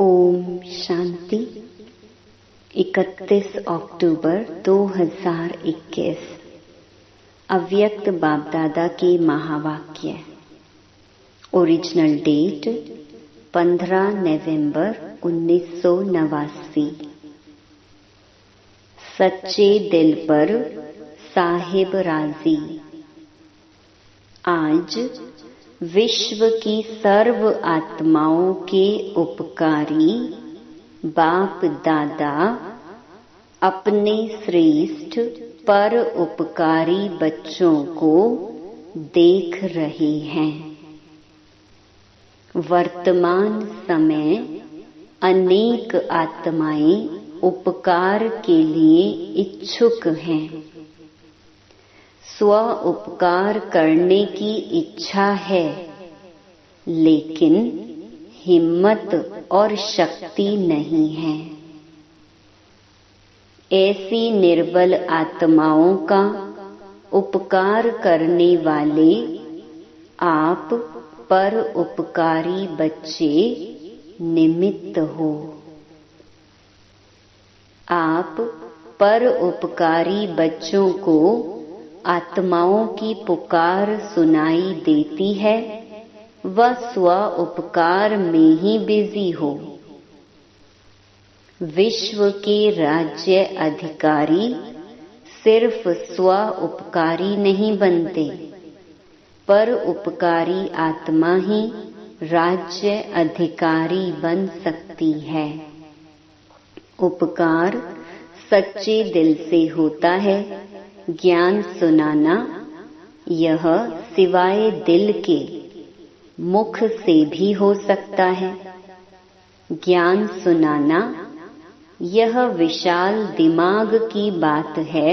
ओम शांति। 31 अक्टूबर 2021 अव्यक्त बाप दादा के महावाक्य। ओरिजिनल डेट 15 नवंबर 1989। सच्चे दिल पर साहिब राजी। आज विश्व की सर्व आत्माओं के उपकारी बाप दादा अपने श्रेष्ठ पर उपकारी बच्चों को देख रहे हैं। वर्तमान समय अनेक आत्माएं उपकार के लिए इच्छुक हैं। स्व उपकार करने की इच्छा है, लेकिन हिम्मत और शक्ति नहीं है। ऐसी निर्बल आत्माओं का उपकार करने वाले आप पर उपकारी बच्चे निमित्त हो। आप पर उपकारी बच्चों को आत्माओं की पुकार सुनाई देती है, वह स्व उपकार में ही बिजी हो। विश्व के राज्य अधिकारी सिर्फ स्व उपकारी नहीं बनते, पर उपकारी आत्मा ही राज्य अधिकारी बन सकती है। उपकार सच्चे दिल से होता है। ज्ञान सुनाना यह सिवाय दिल के मुख से भी हो सकता है। ज्ञान सुनाना यह विशाल दिमाग की बात है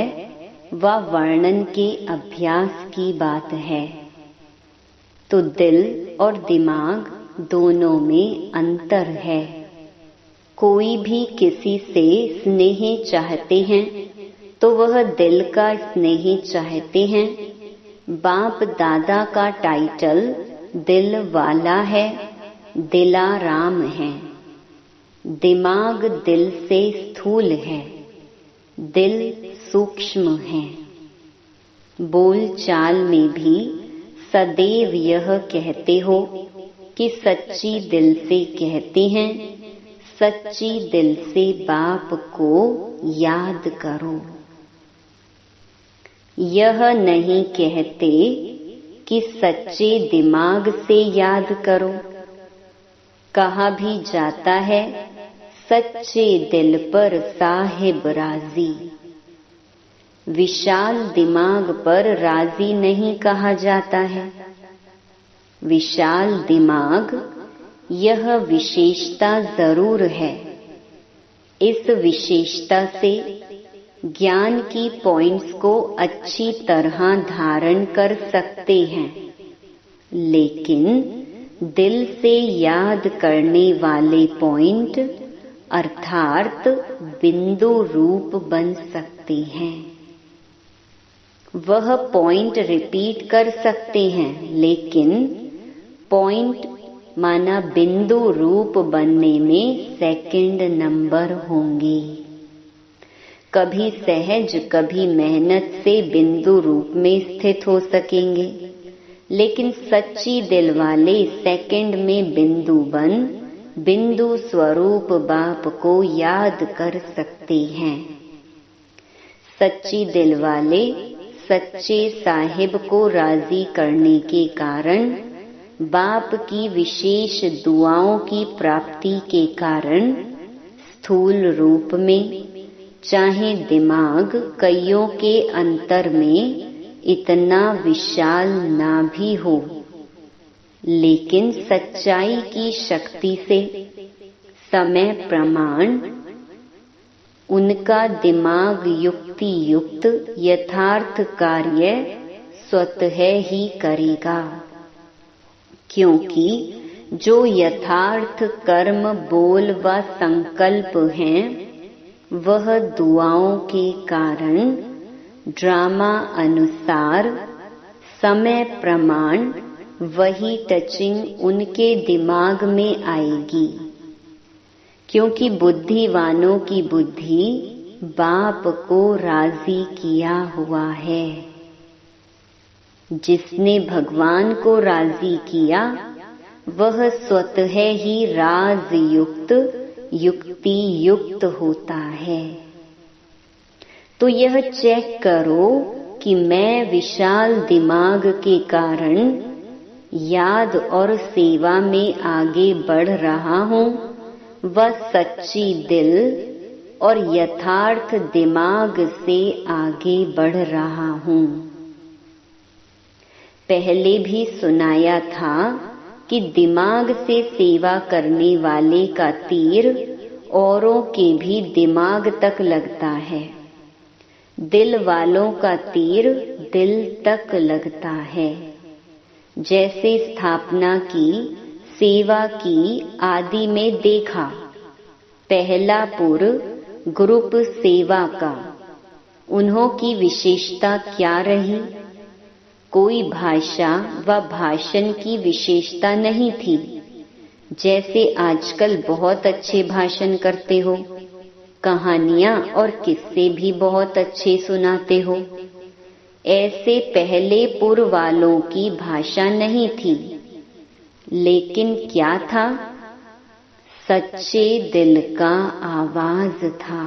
व वर्णन के अभ्यास की बात है। तो दिल और दिमाग दोनों में अंतर है। कोई भी किसी से स्नेह चाहते हैं तो वह दिल का स्नेह चाहते हैं। बाप दादा का टाइटल दिल वाला है, दिलाराम है। दिमाग दिल से स्थूल है, दिल सूक्ष्म है। बोल चाल में भी सदैव यह कहते हो कि सच्ची दिल से कहते हैं, सच्ची दिल से बाप को याद करो। यह नहीं कहते कि सच्चे दिमाग से याद करो। कहा भी जाता है सच्चे दिल पर साहिब राजी। विशाल दिमाग पर राजी नहीं कहा जाता है। विशाल दिमाग यह विशेषता जरूर है। इस विशेषता से ज्ञान की पॉइंट्स को अच्छी तरह धारण कर सकते हैं, लेकिन दिल से याद करने वाले पॉइंट अर्थात बिंदु रूप बन सकते हैं। वह पॉइंट रिपीट कर सकते हैं, लेकिन पॉइंट माना बिंदु रूप बनने में सेकंड नंबर होंगे। कभी सहज कभी मेहनत से बिंदु रूप में स्थित हो सकेंगे, लेकिन सच्ची दिल वाले सेकंड में बिंदु बन बिंदु स्वरूप बाप को याद कर सकते हैं। सच्ची दिल वाले सच्चे साहिब को राजी करने के कारण बाप की विशेष दुआओं की प्राप्ति के कारण स्थूल रूप में, चाहे दिमाग कईयों के अंतर में इतना विशाल ना भी हो, लेकिन सच्चाई की शक्ति से समय प्रमाण उनका दिमाग युक्ति युक्त यथार्थ कार्य स्वतः ही करेगा। क्योंकि जो यथार्थ कर्म बोल व संकल्प हैं, वह दुआओं के कारण ड्रामा अनुसार समय प्रमाण वही टचिंग उनके दिमाग में आएगी। क्योंकि बुद्धिवानों की बुद्धि बाप को राजी किया हुआ है। जिसने भगवान को राजी किया वह स्वतः ही राज युक्त युक्ति युक्त होता है। तो यह चेक करो कि मैं विशाल दिमाग के कारण याद और सेवा में आगे बढ़ रहा हूँ, वह सच्ची दिल और यथार्थ दिमाग से आगे बढ़ रहा हूँ। पहले भी सुनाया था कि दिमाग से सेवा करने वाले का तीर औरों के भी दिमाग तक लगता है। दिल वालों का तीर दिल तक लगता है। जैसे स्थापना की, सेवा की आदि में देखा, पहला पुर ग्रुप सेवा का, उन्हों की विशेषता क्या रही? कोई भाषा व भाषण की विशेषता नहीं थी। जैसे आजकल बहुत अच्छे भाषण करते हो, कहानियां और किस्से भी बहुत अच्छे सुनाते हो, ऐसे पहले पूर्व वालों की भाषा नहीं थी। लेकिन क्या था? सच्चे दिल का आवाज था।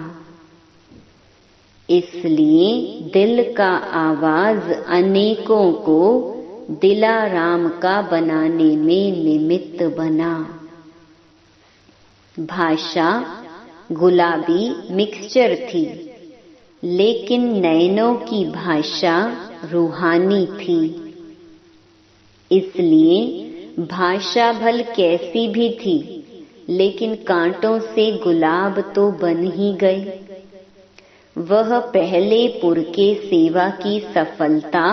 इसलिए दिल का आवाज अनेकों को दिलाराम का बनाने में निमित्त बना। भाषा गुलाबी मिक्सचर थी, लेकिन नैनों की भाषा रूहानी थी। इसलिए भाषा भल कैसी भी थी, लेकिन कांटों से गुलाब तो बन ही गए। वह पहले पुर के सेवा की सफलता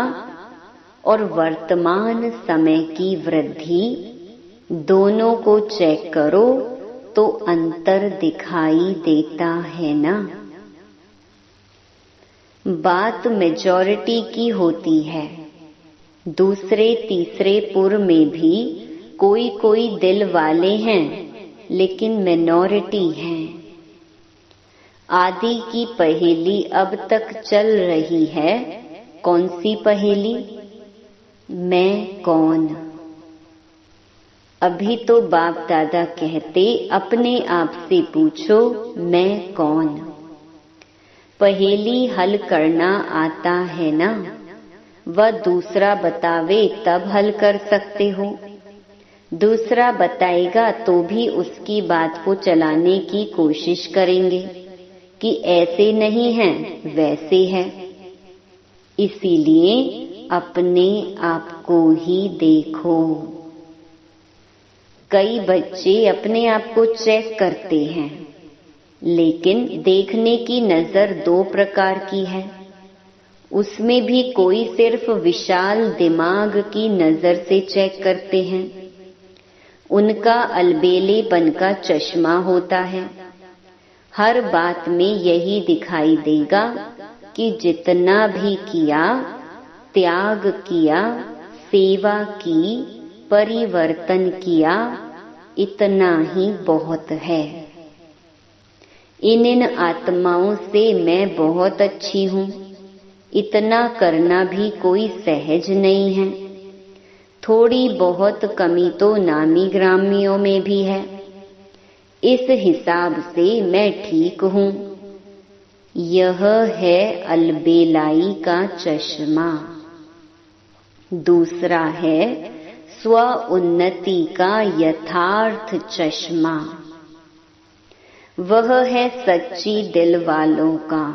और वर्तमान समय की वृद्धि दोनों को चेक करो तो अंतर दिखाई देता है ना। बात मेजॉरिटी की होती है। दूसरे तीसरे पुर में भी कोई कोई दिल वाले हैं, लेकिन मिनॉरिटी हैं। आदि की पहेली अब तक चल रही है। कौन सी पहेली? मैं कौन? अभी तो बाप दादा कहते अपने आप से पूछो मैं कौन। पहेली हल करना आता है ना? वह दूसरा बतावे तब हल कर सकते हो। दूसरा बताएगा तो भी उसकी बात को चलाने की कोशिश करेंगे कि ऐसे नहीं है वैसे है। इसीलिए अपने आप को ही देखो। कई बच्चे अपने आप को चेक करते हैं, लेकिन देखने की नजर दो प्रकार की है। उसमें भी कोई सिर्फ विशाल दिमाग की नजर से चेक करते हैं। उनका अलबेलेपन का चश्मा होता है। हर बात में यही दिखाई देगा कि जितना भी किया, त्याग किया, सेवा की, परिवर्तन किया, इतना ही बहुत है। इन आत्माओं से मैं बहुत अच्छी हूँ, इतना करना भी कोई सहज नहीं है। थोड़ी बहुत कमी तो नामी ग्रामियों में भी है। इस हिसाब से मैं ठीक हूँ। यह है अलबेलाई का चश्मा। दूसरा है स्व उन्नति का यथार्थ चश्मा। वह है सच्ची दिल वालों का।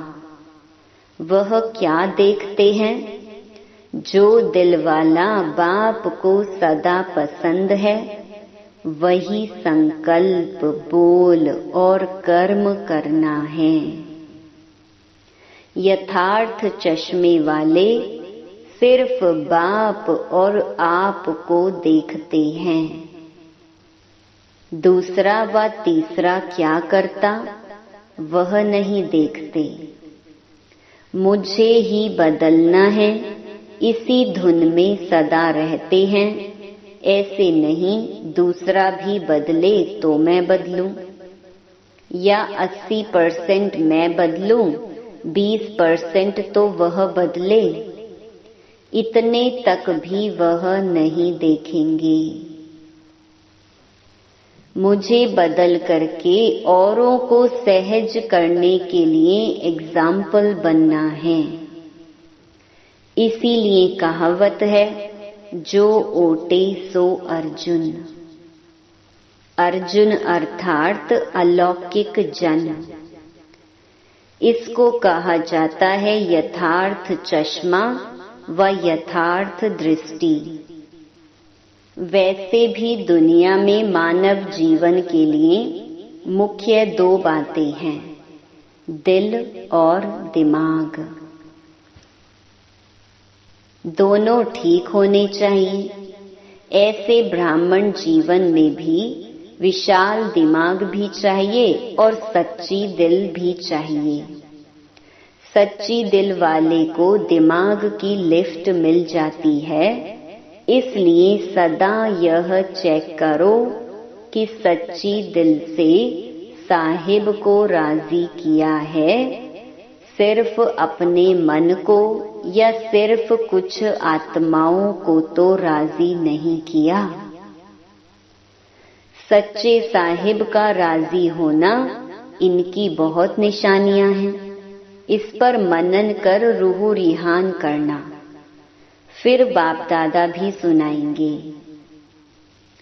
वह क्या देखते हैं? जो दिल वाला बाप को सदा पसंद है, वही संकल्प, बोल और कर्म करना है। यथार्थ चश्मे वाले सिर्फ बाप और आप को देखते हैं। दूसरा व तीसरा क्या करता, वह नहीं देखते। मुझे ही बदलना है, इसी धुन में सदा रहते हैं। ऐसे नहीं दूसरा भी बदले तो मैं बदलूं। या 80% मैं बदलूं, 20% तो वह बदले, इतने तक भी वह नहीं देखेंगे। मुझे बदल करके औरों को सहज करने के लिए एग्जाम्पल बनना है। इसीलिए कहावत है, जो ओटे सो अर्जुन। अर्जुन अर्थात अलौकिक जन। इसको कहा जाता है यथार्थ चश्मा व यथार्थ दृष्टि। वैसे भी दुनिया में मानव जीवन के लिए मुख्य 2 बातें हैं, दिल और दिमाग। दोनों ठीक होने चाहिए। ऐसे ब्राह्मण जीवन में भी विशाल दिमाग भी चाहिए और सच्ची दिल भी चाहिए। सच्ची दिल वाले को दिमाग की लिफ्ट मिल जाती है। इसलिए सदा यह चेक करो कि सच्ची दिल से साहिब को राजी किया है, सिर्फ अपने मन को या सिर्फ कुछ आत्माओं को तो राजी नहीं किया। सच्चे साहिब का राजी होना इनकी बहुत निशानियां हैं। इस पर मनन कर रूह रिहान करना, फिर बाप दादा भी सुनाएंगे।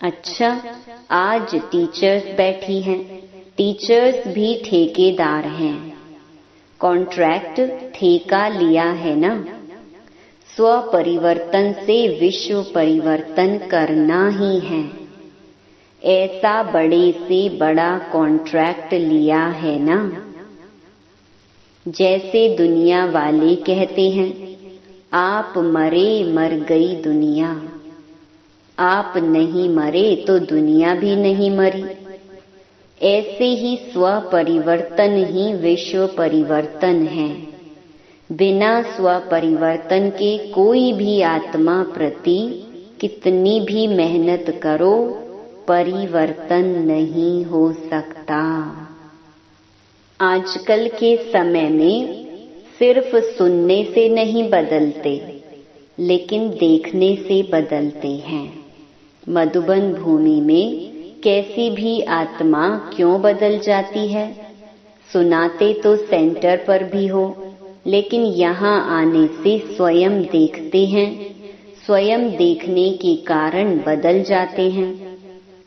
अच्छा, आज टीचर्स बैठी हैं। टीचर्स भी ठेकेदार हैं। कॉन्ट्रैक्ट ठेका लिया है ना। स्व परिवर्तन से विश्व परिवर्तन करना ही है। ऐसा बड़े से बड़ा कॉन्ट्रैक्ट लिया है ना। जैसे दुनिया वाले कहते हैं, आप मरे मर गई दुनिया। आप नहीं मरे तो दुनिया भी नहीं मरी। ऐसे ही स्व परिवर्तन ही विश्व परिवर्तन है। बिना स्व परिवर्तन के कोई भी आत्मा प्रति कितनी भी मेहनत करो, परिवर्तन नहीं हो सकता। आजकल के समय में सिर्फ सुनने से नहीं बदलते, लेकिन देखने से बदलते हैं। मधुबन भूमि में कैसी भी आत्मा क्यों बदल जाती है? सुनाते तो सेंटर पर भी हो, लेकिन यहाँ आने से स्वयं देखते हैं। स्वयं देखने के कारण बदल जाते हैं।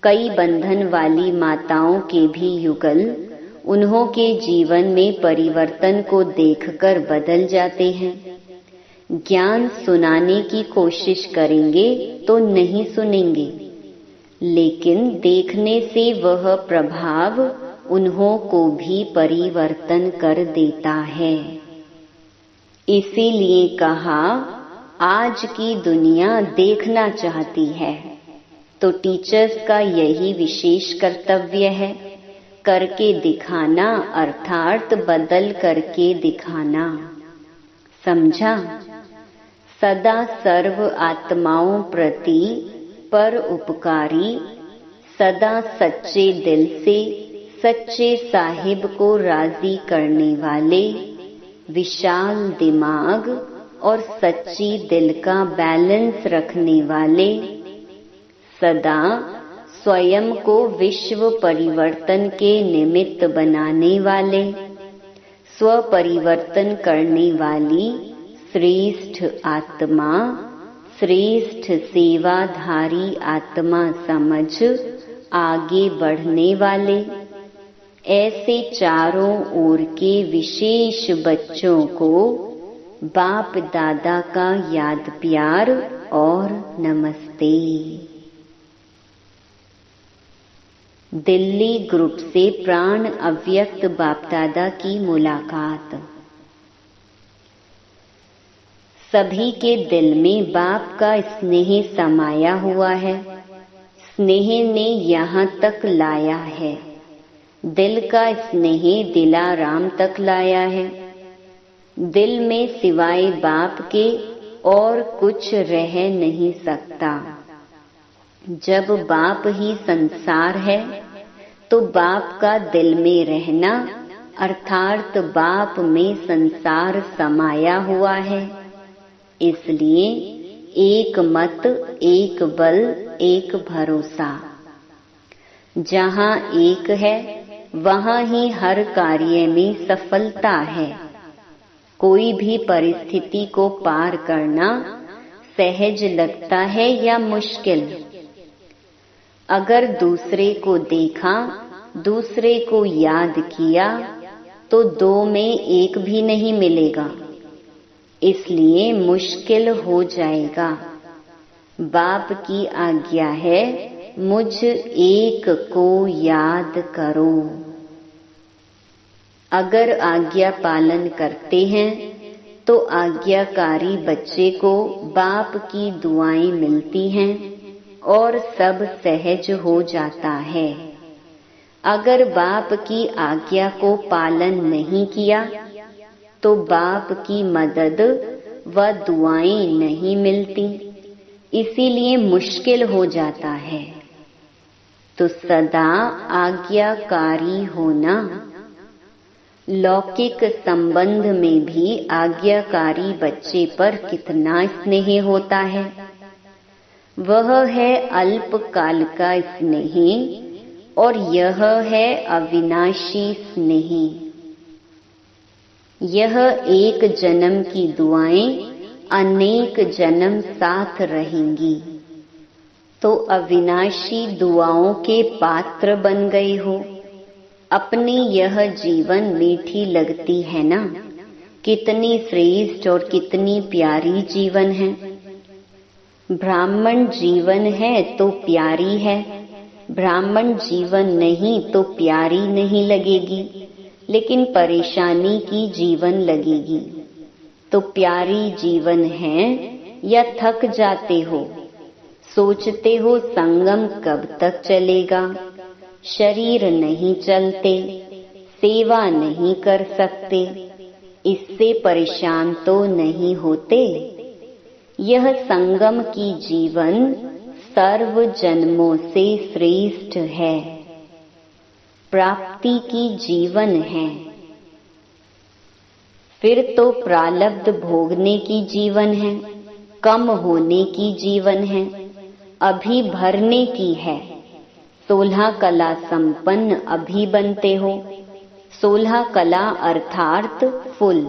कई बंधन वाली माताओं के भी युगल उन्हों के जीवन में परिवर्तन को देखकर बदल जाते हैं। ज्ञान सुनाने की कोशिश करेंगे तो नहीं सुनेंगे, लेकिन देखने से वह प्रभाव उन्हों को भी परिवर्तन कर देता है। इसीलिए कहा, आज की दुनिया देखना चाहती है, तो टीचर्स का यही विशेष कर्तव्य है, करके दिखाना, अर्थात बदल करके दिखाना। समझा? सदा सर्व आत्माओं प्रति पर उपकारी, सदा सच्चे दिल से सच्चे साहिब को राजी करने वाले, विशाल दिमाग और सच्ची दिल का बैलेंस रखने वाले, सदा स्वयं को विश्व परिवर्तन के निमित्त बनाने वाले, स्व परिवर्तन करने वाली श्रेष्ठ आत्मा, श्रेष्ठ सेवाधारी आत्मा समझ आगे बढ़ने वाले, ऐसे चारों ओर के विशेष बच्चों को बाप दादा का याद प्यार और नमस्ते। दिल्ली ग्रुप से प्राण अव्यक्त बाप दादा की मुलाकात। सभी के दिल में बाप का स्नेह समाया हुआ है। स्नेह ने यहाँ तक लाया है। दिल का स्नेह दिलाराम तक लाया है। दिल में सिवाय बाप के और कुछ रह नहीं सकता। जब बाप ही संसार है, तो बाप का दिल में रहना अर्थात बाप में संसार समाया हुआ है। इसलिए एक मत, एक बल, एक भरोसा। जहाँ एक है वहाँ ही हर कार्य में सफलता है। कोई भी परिस्थिति को पार करना सहज लगता है या मुश्किल? अगर दूसरे को देखा, दूसरे को याद किया तो दो में एक भी नहीं मिलेगा, इसलिए मुश्किल हो जाएगा। बाप की आज्ञा है, मुझ एक को याद करो। अगर आज्ञा पालन करते हैं तो आज्ञाकारी बच्चे को बाप की दुआएं मिलती हैं और सब सहज हो जाता है। अगर बाप की आज्ञा को पालन नहीं किया तो बाप की मदद व दुआएं नहीं मिलती, इसीलिए मुश्किल हो जाता है। तो सदा आज्ञाकारी होना। लौकिक संबंध में भी आज्ञाकारी बच्चे पर कितना स्नेह होता है। वह है अल्पकाल का स्नेह और यह है अविनाशी स्नेह। यह एक जन्म की दुआएं अनेक जन्म साथ रहेंगी। तो अविनाशी दुआओं के पात्र बन गए हो। अपनी यह जीवन मीठी लगती है ना? कितनी श्रेष्ठ और कितनी प्यारी जीवन है। ब्राह्मण जीवन है तो प्यारी है, ब्राह्मण जीवन नहीं तो प्यारी नहीं लगेगी, लेकिन परेशानी की जीवन लगेगी। तो प्यारी जीवन है या थक जाते हो? सोचते हो संगम कब तक चलेगा? शरीर नहीं चलते, सेवा नहीं कर सकते, इससे परेशान तो नहीं होते? यह संगम की जीवन सर्व जन्मों से श्रेष्ठ है, प्राप्ति की जीवन है। फिर तो प्रारब्ध भोगने की जीवन है, कम होने की जीवन है, अभी भरने की है। 16 कला संपन्न अभी बनते हो। 16 कला अर्थात फुल।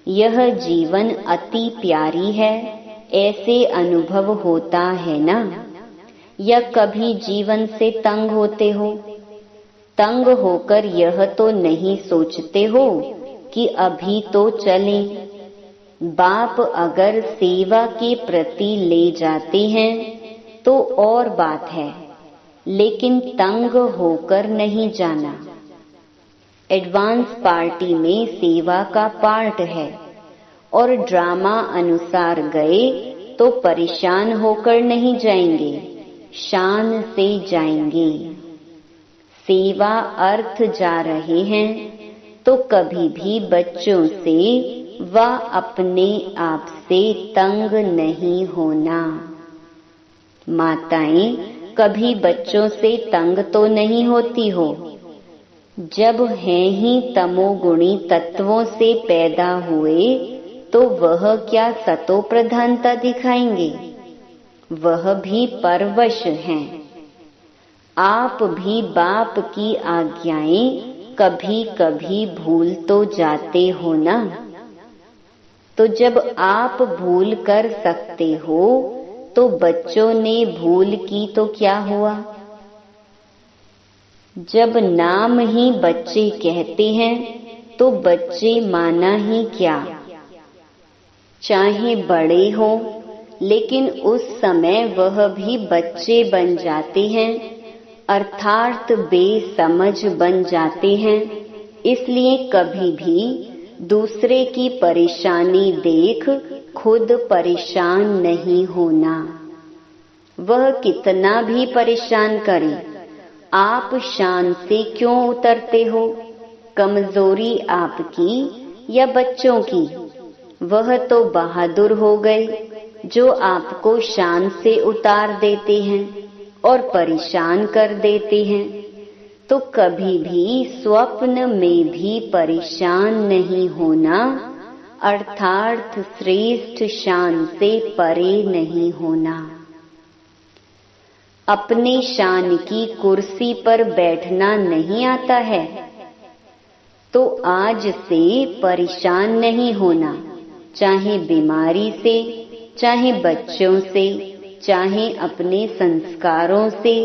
यह जीवन अति प्यारी है, ऐसे अनुभव होता है ना? या कभी जीवन से तंग होते हो? तंग होकर यह तो नहीं सोचते हो कि अभी तो चलें। बाप अगर सेवा के प्रति ले जाते हैं तो और बात है, लेकिन तंग होकर नहीं जाना। एडवांस पार्टी में सेवा का पार्ट है और ड्रामा अनुसार गए तो परेशान होकर नहीं जाएंगे, शान से जाएंगे। सेवा अर्थ जा रहे हैं तो कभी भी बच्चों से व अपने आप से तंग नहीं होना। माताएं कभी बच्चों से तंग तो नहीं होती हो? जब हैं ही तमोगुणी तत्वों से पैदा हुए तो वह क्या सतो प्रधानता दिखाएंगे? वह भी परवश हैं। आप भी बाप की आज्ञाएं कभी कभी भूल तो जाते हो ना? तो जब आप भूल कर सकते हो तो बच्चों ने भूल की तो क्या हुआ? जब नाम ही बच्चे कहते हैं तो बच्चे माना ही क्या? चाहे बड़े हो, लेकिन उस समय वह भी बच्चे बन जाते हैं, अर्थात बेसमझ बन जाते हैं। इसलिए कभी भी दूसरे की परेशानी देख खुद परेशान नहीं होना। वह कितना भी परेशान करे, आप शान से क्यों उतरते हो? कमजोरी आपकी या बच्चों की? वह तो बहादुर हो गए जो आपको शान से उतार देते हैं और परेशान कर देते हैं। तो कभी भी स्वप्न में भी परेशान नहीं होना, अर्थात श्रेष्ठ शान से परे नहीं होना। अपने शान की कुर्सी पर बैठना नहीं आता है तो आज से परेशान नहीं होना, चाहे बीमारी से, चाहे बच्चों से, चाहे अपने संस्कारों से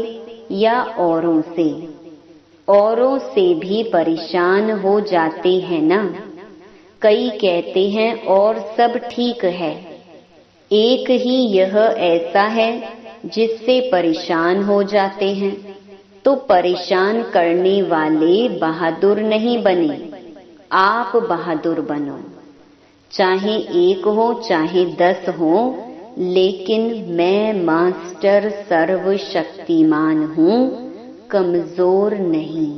या औरों से। औरों से भी परेशान हो जाते हैं ना। कई कहते हैं और सब ठीक है, एक ही यह ऐसा है जिससे परेशान हो जाते हैं। तो परेशान करने वाले बहादुर नहीं बने, आप बहादुर बनो। चाहे एक हो चाहे 10 हो, लेकिन मैं मास्टर सर्वशक्तिमान हूँ, कमजोर नहीं।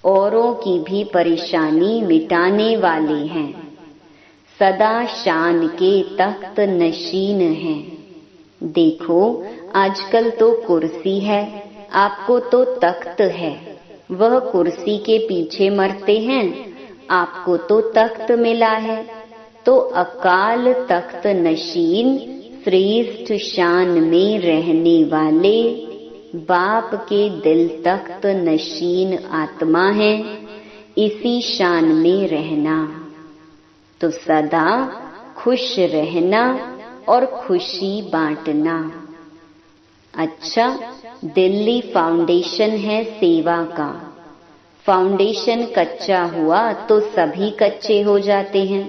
औरों की भी परेशानी मिटाने वाले हैं, सदा शान के तख्त नशीन हैं। देखो आजकल तो कुर्सी है, आपको तो तख्त है। वह कुर्सी के पीछे मरते हैं, आपको तो तख्त मिला है। तो अकाल तख्त नशीन श्रेष्ठ शान में रहने वाले बाप के दिल तख्त नशीन आत्मा है। इसी शान में रहना, तो सदा खुश रहना और खुशी बांटना। अच्छा, दिल्ली फाउंडेशन है सेवा का। फाउंडेशन कच्चा हुआ तो सभी कच्चे हो जाते हैं,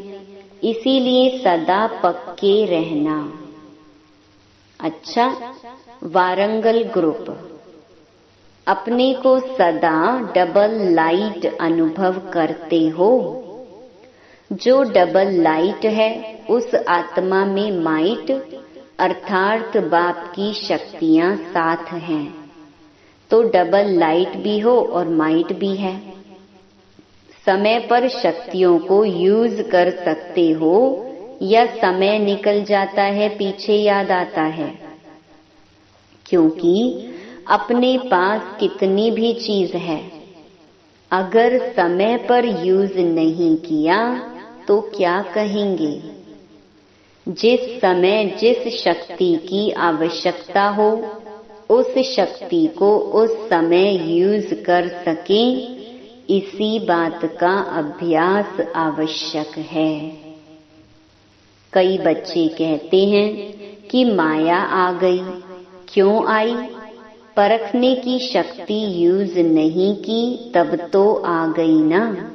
इसीलिए सदा पक्के रहना। अच्छा, वारंगल ग्रुप अपने को सदा डबल लाइट अनुभव करते हो। जो डबल लाइट है उस आत्मा में माइट अर्थात बाप की शक्तियां साथ हैं, तो डबल लाइट भी हो और माइट भी है। समय पर शक्तियों को यूज कर सकते हो या समय निकल जाता है पीछे याद आता है, क्योंकि अपने पास कितनी भी चीज है, अगर समय पर यूज नहीं किया तो क्या कहेंगे। जिस समय जिस शक्ति की आवश्यकता हो उस शक्ति को उस समय यूज कर सकें, इसी बात का अभ्यास आवश्यक है। कई बच्चे कहते हैं कि माया आ गई, क्यों आई? परखने की शक्ति यूज नहीं की तब तो आ गई ना।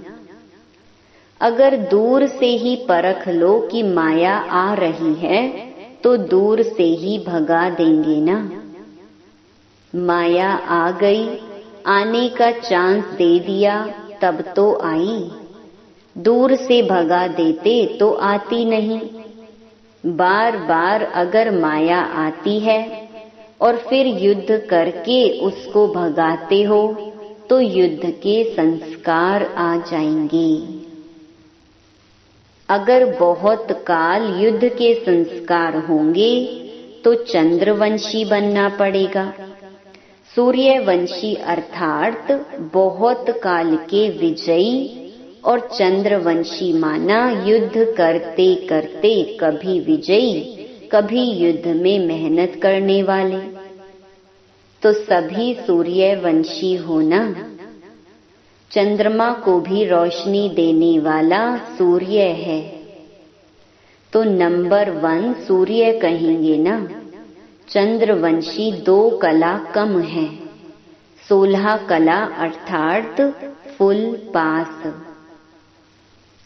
अगर दूर से ही परख लो कि माया आ रही है तो दूर से ही भगा देंगे ना। माया आ गई, आने का चांस दे दिया तब तो आई, दूर से भगा देते तो आती नहीं। बार बार अगर माया आती है और फिर युद्ध करके उसको भगाते हो तो युद्ध के संस्कार आ जाएंगे। अगर बहुत काल युद्ध के संस्कार होंगे तो चंद्रवंशी बनना पड़ेगा। सूर्यवंशी अर्थात बहुत काल के विजयी और चंद्रवंशी माना युद्ध करते करते कभी विजयी कभी युद्ध में मेहनत करने वाले। तो सभी सूर्यवंशी होना। चंद्रमा को भी रोशनी देने वाला सूर्य है, तो नंबर 1 सूर्य कहेंगे ना। चंद्रवंशी 2 कला कम है, 16 कला अर्थात फुल पास।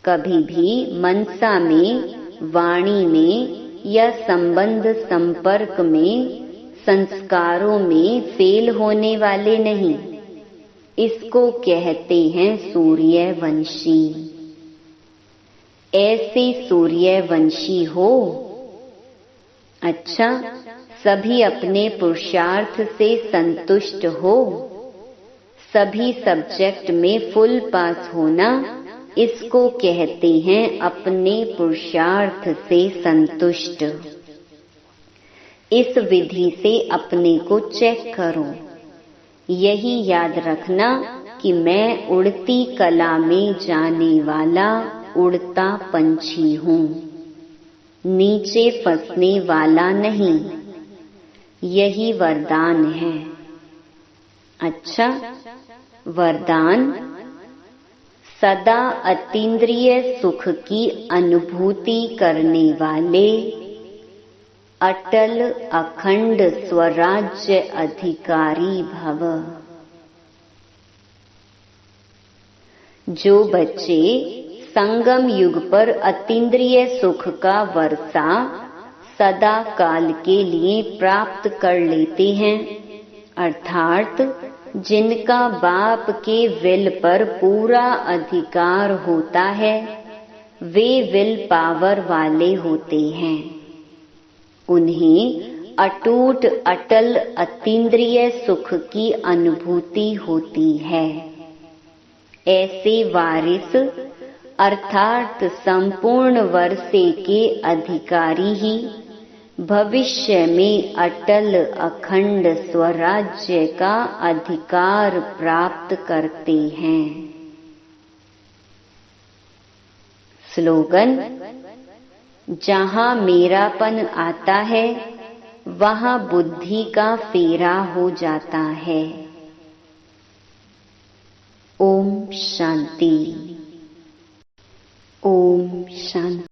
कभी भी मनसा में, वाणी में या संबंध संपर्क में, संस्कारों में फेल होने वाले नहीं। इसको कहते हैं सूर्यवंशी। ऐसे सूर्यवंशी हो। अच्छा, सभी अपने पुरुषार्थ से संतुष्ट हो। सभी सब्जेक्ट में फुल पास होना, इसको कहते हैं अपने पुरुषार्थ से संतुष्ट। इस विधि से अपने को चेक करो। यही याद रखना कि मैं उड़ती कला में जाने वाला उड़ता पंछी हूँ, नीचे फंसने वाला नहीं। यही वरदान है। अच्छा, वरदान सदा अतीन्द्रिय सुख की अनुभूति करने वाले अटल अखंड स्वराज्य अधिकारी भव। जो बच्चे संगम युग पर अतीन्द्रिय सुख का वर्षा सदा काल के लिए प्राप्त कर लेते हैं, अर्थात जिनका बाप के विल पर पूरा अधिकार होता है, वे विल पावर वाले होते हैं। उन्हें अटूट अटल अतीन्द्रिय सुख की अनुभूति होती है। ऐसे वारिस अर्थात संपूर्ण वर्षे के अधिकारी ही भविष्य में अटल अखंड स्वराज्य का अधिकार प्राप्त करते हैं। स्लोगन: जहाँ मेरापन आता है वहाँ बुद्धि का फेरा हो जाता है। ओम शांति। ओम शांति।